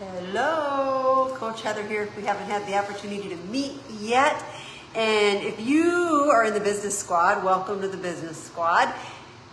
Hello, Coach Heather here. If we haven't had the opportunity to meet yet, and if you are in the business squad, welcome to the business squad,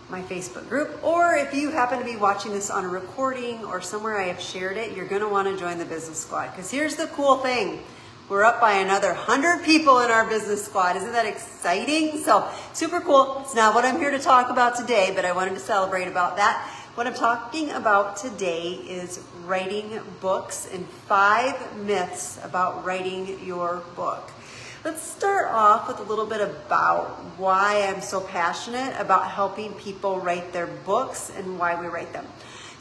my Facebook group, or if you happen to be watching this on a recording or somewhere I have shared it, you're going to want to join the business squad, because here's the cool thing. We're up by another 100 people in our business squad. Isn't that exciting? So super cool. It's not what I'm here to talk about today, but I wanted to celebrate about that. What I'm talking about today is writing books and 5 myths about writing your book. Let's start off with a little bit about why I'm so passionate about helping people write their books and why we write them.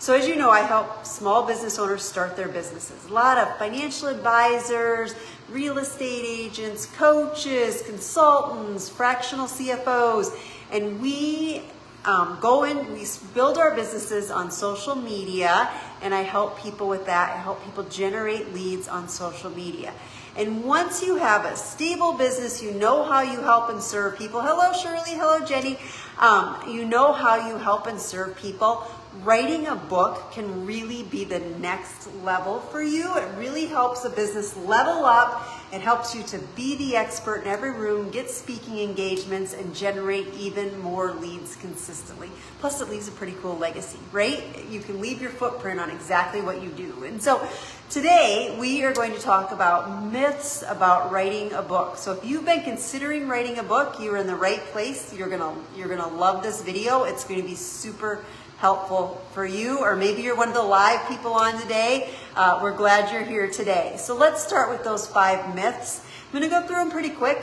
So as you know, I help small business owners start their businesses. A lot of financial advisors, real estate agents, coaches, consultants, fractional CFOs, and we we build our businesses on social media, and I help people with that. I help people generate leads on social media. And once you have a stable business, you know how you help and serve people. Hello, Shirley. Hello, Jenny. You know how you help and serve people. Writing a book can really be the next level for you. It really helps a business level up. It helps you to be the expert in every room, get speaking engagements, and generate even more leads consistently. Plus, it leaves a pretty cool legacy, right? You can leave your footprint on exactly what you do. And so today, we are going to talk about myths about writing a book. So if you've been considering writing a book, you're in the right place. You're gonna love this video. It's going to be super helpful for you, or maybe you're one of the live people on today. We're glad you're here today. So let's start with those 5 myths. I'm going to go through them pretty quick.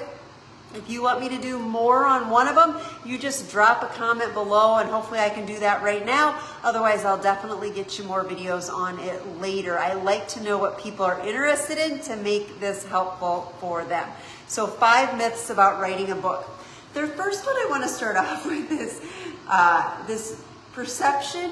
If you want me to do more on one of them, you just drop a comment below, and hopefully I can do that right now. Otherwise, I'll definitely get you more videos on it later. I like to know what people are interested in to make this helpful for them. So 5 myths about writing a book. The first one I want to start off with is this perception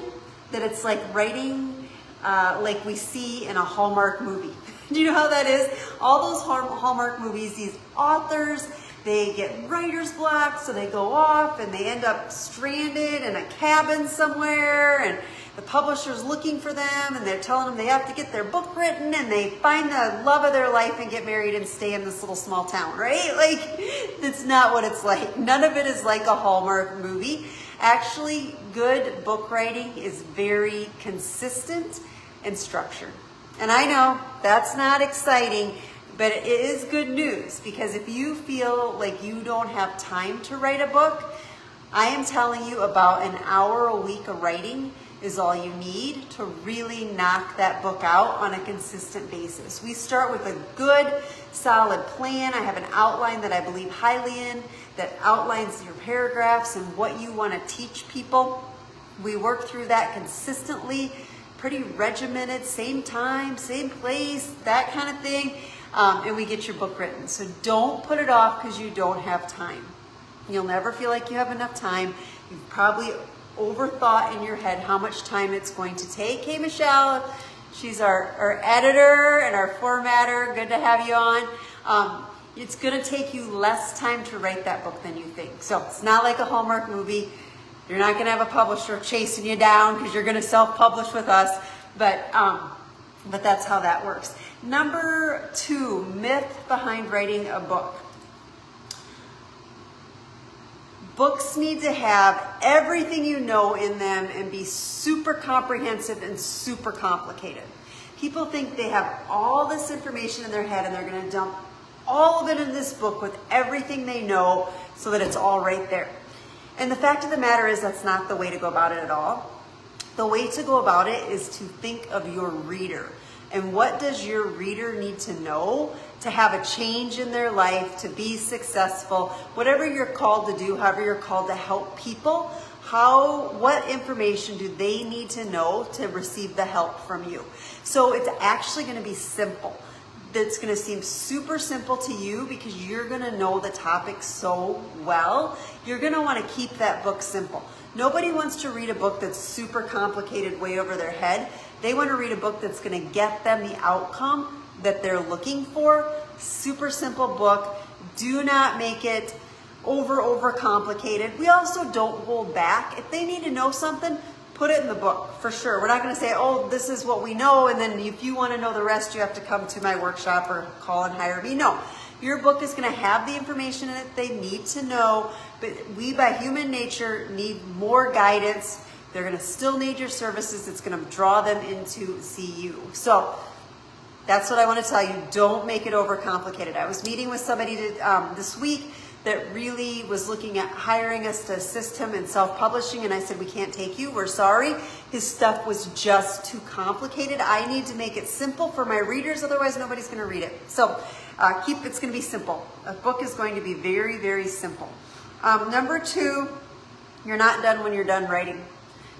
that it's like writing like we see in a Hallmark movie. Do you know how that is? All those Hallmark movies, these authors, they get writer's block, so they go off and they end up stranded in a cabin somewhere, and the publisher's looking for them, and they're telling them they have to get their book written, and they find the love of their life and get married and stay in this little small town, right? Like, that's not what it's like. None of it is like a Hallmark movie. Actually, good book writing is very consistent and structured. And I know that's not exciting, but it is good news, because if you feel like you don't have time to write a book, I am telling you about an hour a week of writing is all you need to really knock that book out on a consistent basis. We start with a good, solid plan. I have an outline that I believe highly in that outlines your paragraphs and what you want to teach people. We work through that consistently, pretty regimented, same time, same place, that kind of thing, and we get your book written. So don't put it off because you don't have time. You'll never feel like you have enough time. You've probably overthought in your head how much time it's going to take. Hey, Michelle, she's our editor and our formatter. Good to have you on. It's going to take you less time to write that book than you think. So it's not like a Hallmark movie. You're not going to have a publisher chasing you down because you're going to self-publish with us. But that's how that works. Number 2, myth behind writing a book. Books need to have everything you know in them and be super comprehensive and super complicated. People think they have all this information in their head and they're going to dump all of it in this book with everything they know so that it's all right there. And the fact of the matter is that's not the way to go about it at all. The way to go about it is to think of your reader. And what does your reader need to know to have a change in their life, to be successful, whatever you're called to do, however you're called to help people, what information do they need to know to receive the help from you? So it's actually going to be simple. That's going to seem super simple to you because you're going to know the topic so well. You're going to want to keep that book simple. Nobody wants to read a book that's super complicated way over their head. They want to read a book that's going to get them the outcome that they're looking for. Super simple book. Do not make it over complicated. We also don't hold back. If they need to know something, put it in the book for sure. We're not going to say, oh, this is what we know, and then if you want to know the rest, you have to come to my workshop or call and hire me. No, your book is going to have the information in it they need to know, but we by human nature need more guidance. They're going to still need your services. It's going to draw them in to see you. So that's what I want to tell you. Don't make it overcomplicated. I was meeting with somebody this week that really was looking at hiring us to assist him in self-publishing, and I said, we can't take you, we're sorry. His stuff was just too complicated. I need to make it simple for my readers, otherwise nobody's gonna read it. So it's gonna be simple. A book is going to be very, very simple. Number 2, you're not done when you're done writing.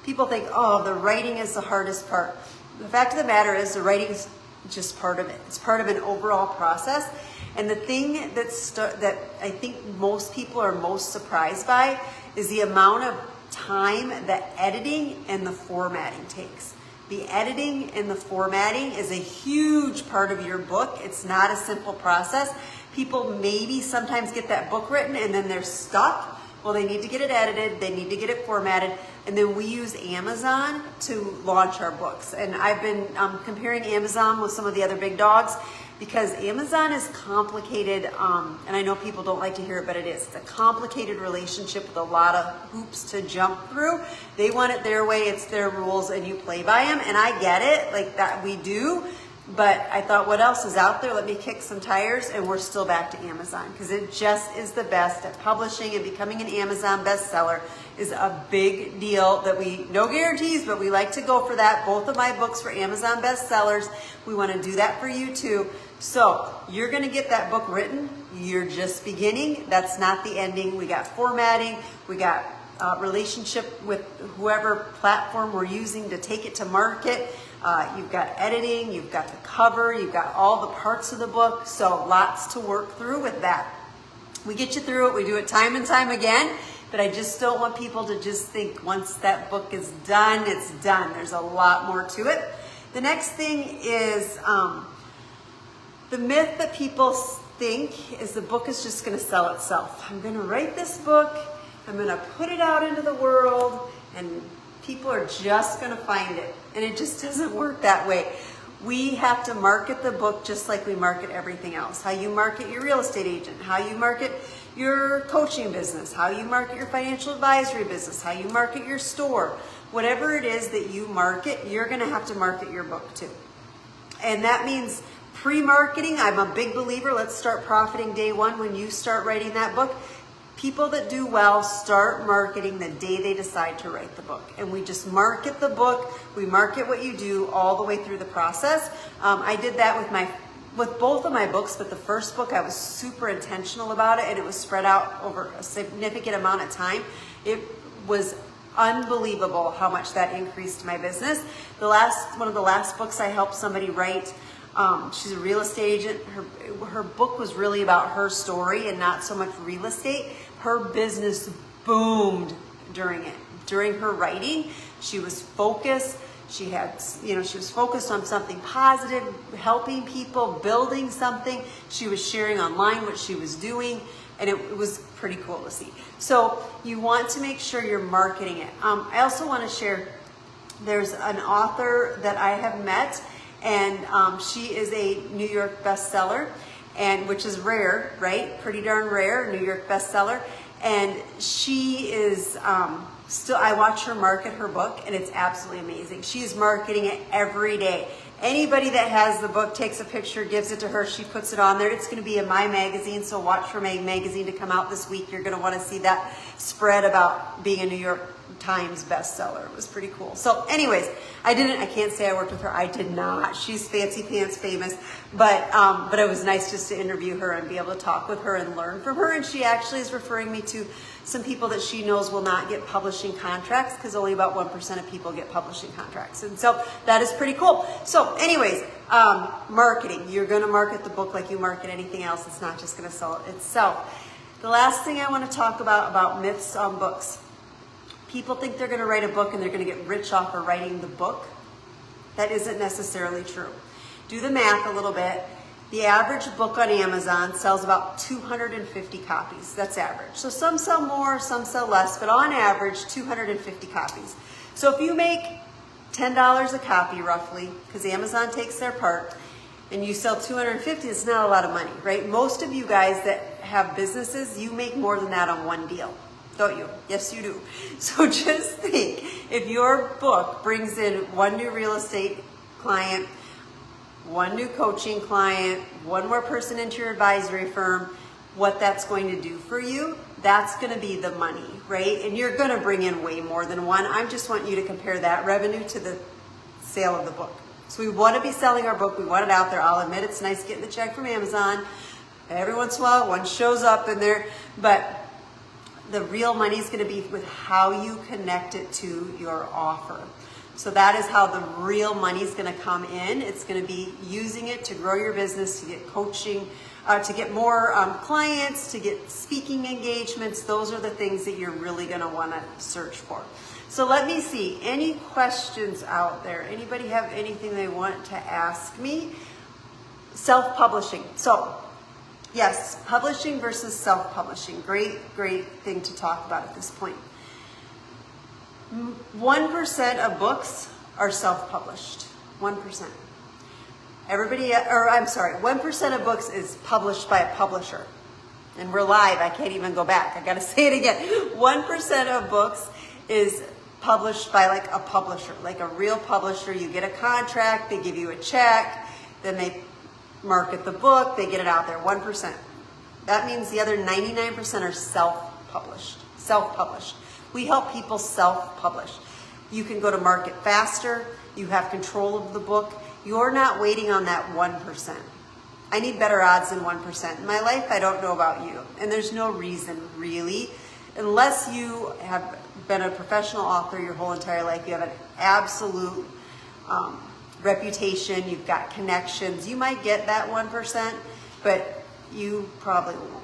People think, oh, the writing is the hardest part. The fact of the matter is the writing is just part of it. It's part of an overall process. And the thing that I think most people are most surprised by is the amount of time that editing and the formatting takes. The editing and the formatting is a huge part of your book. It's not a simple process. People maybe sometimes get that book written and then they're stuck. Well, they need to get it edited, they need to get it formatted, and then we use Amazon to launch our books. And I've been comparing Amazon with some of the other big dogs, because Amazon is complicated, and I know people don't like to hear it, but it is. It's a complicated relationship with a lot of hoops to jump through. They want it their way, it's their rules, and you play by them, and I get it, like that we do, but I thought, what else is out there? Let me kick some tires, and we're still back to Amazon, because it just is the best at publishing, and becoming an Amazon bestseller is a big deal that no guarantees, but we like to go for that. Both of my books were Amazon bestsellers. We want to do that for you too. So you're going to get that book written. You're just beginning. That's not the ending. We got formatting. We got relationship with whoever platform we're using to take it to market. You've got editing. You've got the cover. You've got all the parts of the book. So lots to work through with that. We get you through it. We do it time and time again. But I just don't want people to just think once that book is done, it's done. There's a lot more to it. The next thing is the myth that people think is the book is just going to sell itself. I'm going to write this book, I'm going to put it out into the world, and people are just going to find it. And it just doesn't work that way. We have to market the book just like we market everything else. How you market your real estate agent, how you market your coaching business, how you market your financial advisory business, how you market your store. Whatever it is that you market, you're going to have to market your book too. And that means pre-marketing. I'm a big believer. Let's start profiting day one when you start writing that book. People that do well start marketing the day they decide to write the book. And we just market the book. We market what you do all the way through the process. I did that with both of my books, but the first book I was super intentional about it, and it was spread out over a significant amount of time. It was unbelievable how much that increased my business. One of the last books I helped somebody write, she's a real estate agent. Her book was really about her story and not so much real estate. Her business boomed during her writing. She was focused. She was focused on something positive, helping people, building something. She was sharing online what she was doing, and it was pretty cool to see. So you want to make sure you're marketing it. I also want to share, there's an author that I have met, and she is a New York bestseller, and which is rare, right? Pretty darn rare, New York bestseller. And she is I watch her market her book, and it's absolutely amazing. She's marketing it every day. Anybody that has the book takes a picture, gives it to her, she puts it on there. It's going to be in my magazine, so watch for my magazine to come out this week. You're going to want to see that spread about being a New York Times bestseller. It was pretty cool. So anyways, I can't say I worked with her. I did not. She's fancy pants famous, but it was nice just to interview her and be able to talk with her and learn from her. And she actually is referring me to some people that she knows will not get publishing contracts, because only about 1% of people get publishing contracts. And so that is pretty cool. So anyways, marketing. You're going to market the book like you market anything else. It's not just going to sell itself. The last thing I want to talk about myths on books. People think they're going to write a book and they're going to get rich off of writing the book. That isn't necessarily true. Do the math a little bit. The average book on Amazon sells about 250 copies. That's average. So some sell more, some sell less, but on average, 250 copies. So if you make $10 a copy roughly, because Amazon takes their part, and you sell 250, it's not a lot of money, right? Most of you guys that have businesses, you make more than that on one deal, don't you? Yes, you do. So just think, if your book brings in one new real estate client, one new coaching client, one more person into your advisory firm, what that's going to do for you, that's going to be the money, right? And you're going to bring in way more than one. I just want you to compare that revenue to the sale of the book. So we want to be selling our book. We want it out there. I'll admit it's nice getting the check from Amazon. Every once in a while, one shows up in there. But the real money is going to be with how you connect it to your offer. So that is how the real money is going to come in. It's going to be using it to grow your business, to get coaching, to get more clients, to get speaking engagements. Those are the things that you're really going to want to search for. So let me see, any questions out there? Anybody have anything they want to ask me? Self-publishing. So yes, publishing versus self-publishing. Great thing to talk about at this point. 1% of books are self-published. 1%. 1% of books is published by a publisher. And we're live, I can't even go back. I gotta say it again. 1% of books is published by like a publisher, like a real publisher. You get a contract, they give you a check, then they market the book, they get it out there, 1%. That means the other 99% are self-published. We help people self-publish. You can go to market faster, you have control of the book, you're not waiting on that 1%. I need better odds than 1%. In my life, I don't know about you, and there's no reason really, unless you have been a professional author your whole entire life, you have an absolute reputation, you've got connections, you might get that 1%, but you probably won't.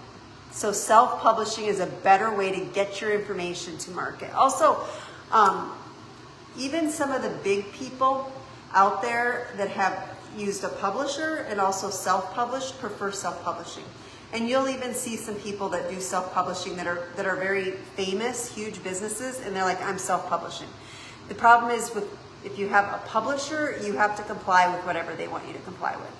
So self-publishing is a better way to get your information to market. Also, even some of the big people out there that have used a publisher and also self-published prefer self-publishing. And you'll even see some people that do self-publishing that are very famous, huge businesses, and they're like, I'm self-publishing. The problem is if you have a publisher, you have to comply with whatever they want you to comply with.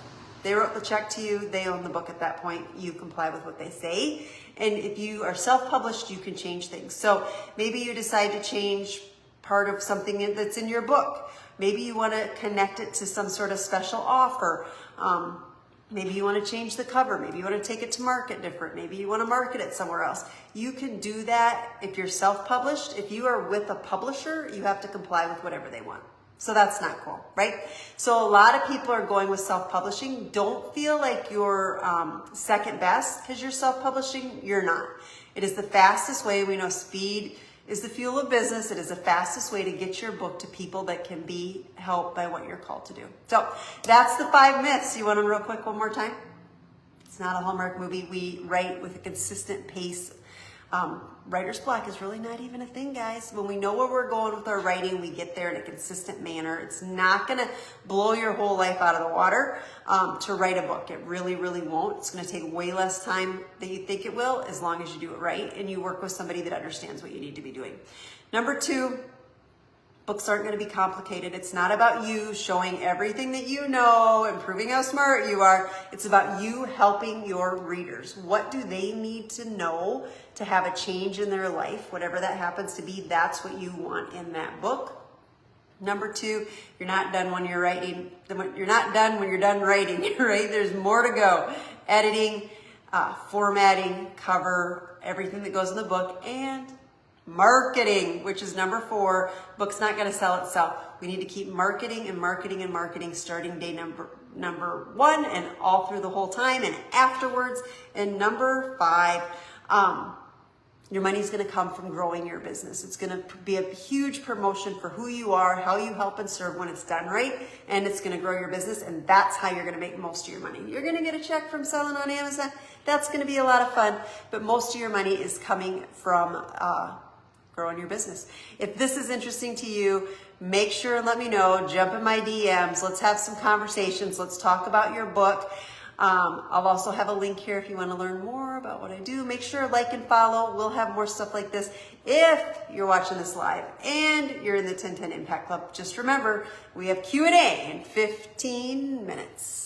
They wrote the check to you, they own the book at that point, you comply with what they say. And if you are self-published, you can change things. So maybe you decide to change part of something that's in your book. Maybe you want to connect it to some sort of special offer. Maybe you want to change the cover. Maybe you want to take it to market different. Maybe you want to market it somewhere else. You can do that if you're self-published. If you are with a publisher, you have to comply with whatever they want. So that's not cool, right? So a lot of people are going with self-publishing. Don't feel like you're second best because you're self-publishing. You're not. It is the fastest way. We know speed is the fuel of business. It is the fastest way to get your book to people that can be helped by what you're called to do. So that's the 5 myths. You want them real quick one more time? It's not a Hallmark movie. We write with a consistent pace. Writer's block is really not even a thing, guys. When we know where we're going with our writing, we get there in a consistent manner. It's not going to blow your whole life out of the water to write a book. It really, really won't. It's going to take way less time than you think it will, as long as you do it right and you work with somebody that understands what you need to be doing. Number 2, books aren't going to be complicated. It's not about you showing everything that you know and proving how smart you are. It's about you helping your readers. What do they need to know to have a change in their life? Whatever that happens to be, that's what you want in that book. Number 2, you're not done when you're writing. You're not done when you're done writing, right? There's more to go. Editing, formatting, cover, everything that goes in the book, and marketing, which is number 4. Book's not going to sell itself. We need to keep marketing and marketing and marketing starting day number 1 and all through the whole time and afterwards. And number 5, your money's going to come from growing your business. It's going to be a huge promotion for who you are, how you help and serve when it's done right, and it's going to grow your business, and that's how you're going to make most of your money. You're going to get a check from selling on Amazon. That's going to be a lot of fun, but most of your money is coming from growing your business. If this is interesting to you, make sure and let me know. Jump in my DMs. Let's have some conversations. Let's talk about your book. I'll also have a link here if you want to learn more about what I do. Make sure to like and follow. We'll have more stuff like this if you're watching this live and you're in the 1010 Impact Club. Just remember, we have Q&A in 15 minutes.